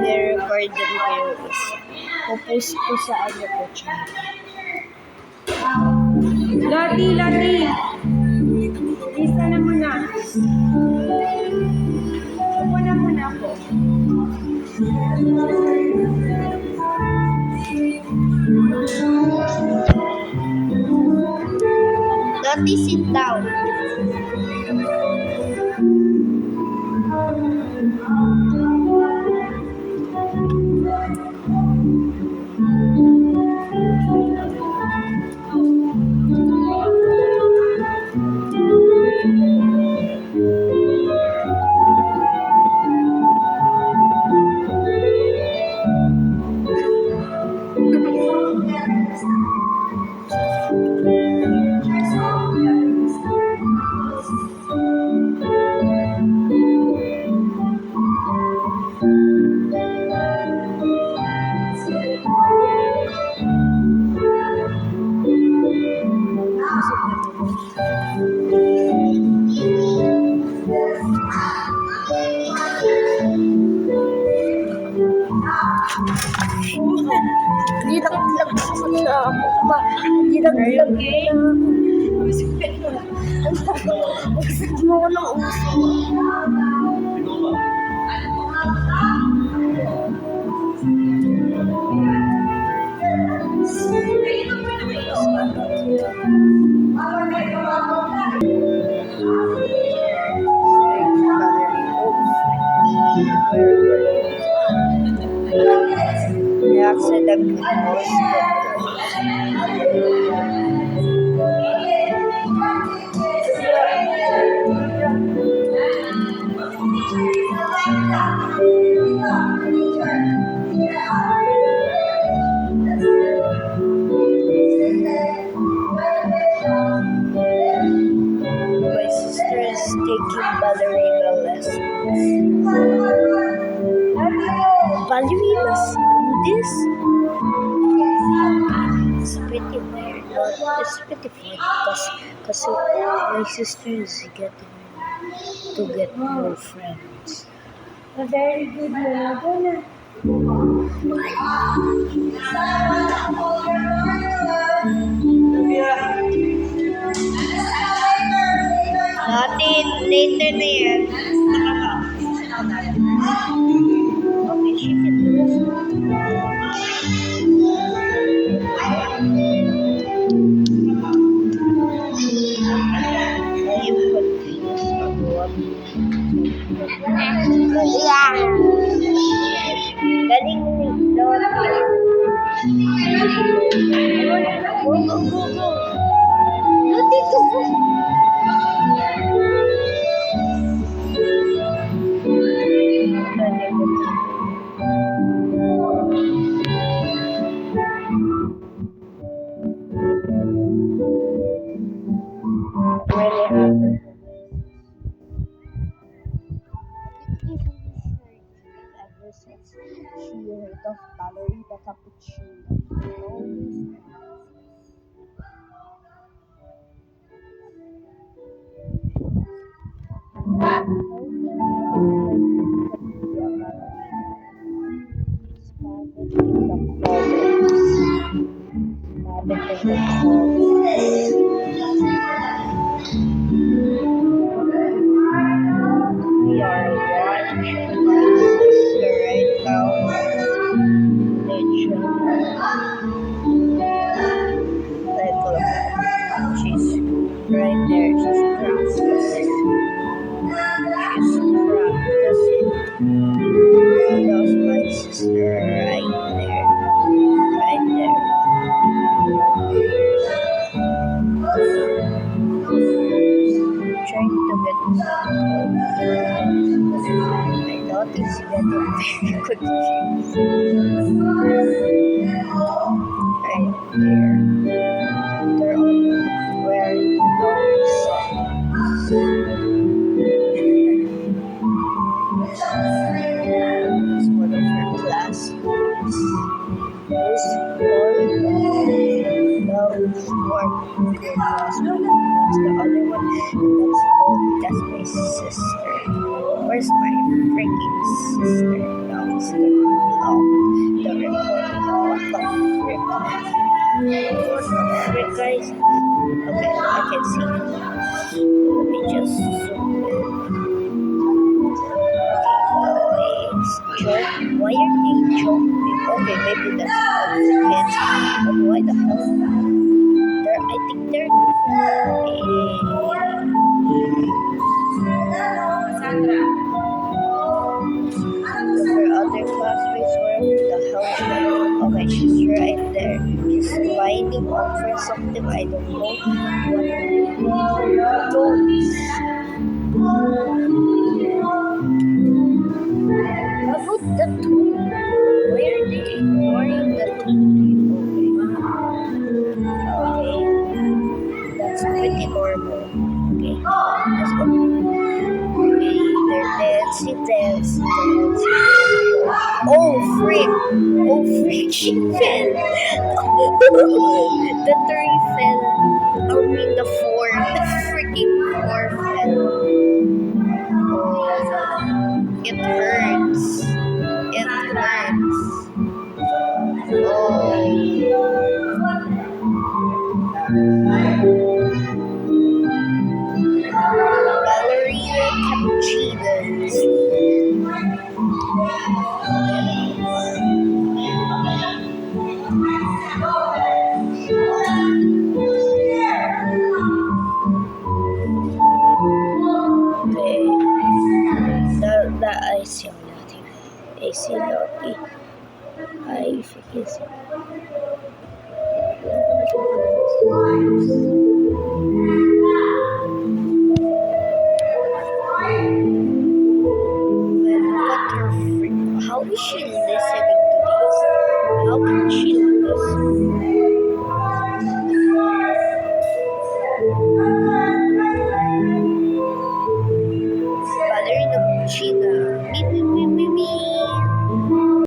I-record din ko yung isa. Pupost ko sa ano ko channel. Lati! Isa na muna. Upo na muna po. Lati, sit down. Dilag-dilag na ako. Dilag-dilag na ako. Gusto mo ko ng uso. I accidentally my sister is taking ballerina lessons. Ballerinas do this? It's pretty weird, but it's pretty funny because my sister is getting to get more friends. A very good one. Natin, later na yan. Okay, she can do this. You put this on one. Yeah. Galing ni Lord. Go. Luti ko po. Ever since she heard of ballerina cappuccino. We are watching my sister right now. Like, look, she's right there. She's practicing. That's my sister right there. Right there. Trying to get I don't think she got a very good chance. Right there. one good classmate. That's the other one. And that's my sister. Where's my freaking sister? No, it's gonna be the recording. What the frick, guys? Okay, I can see. Let me just zoom in. Joke? Why are they jumping? Okay, maybe that's other kids. But why the hell? I think they're Sandra. her other classmates. Where the hell is that? Okay, she's right there. She's lining up for something. I don't know what those. How about the two? Why are they ignoring the two? Okay, that's pretty normal. Okay, let's go. Okay, they're dancing. Oh, frick! Oh, frick! She fell! The three fell. I mean, the four. The freaking four fell. Oh, it hurts. It hurts. Ballerina cappuccinos. Okay. The ice yung natin. AC lobby. I forget.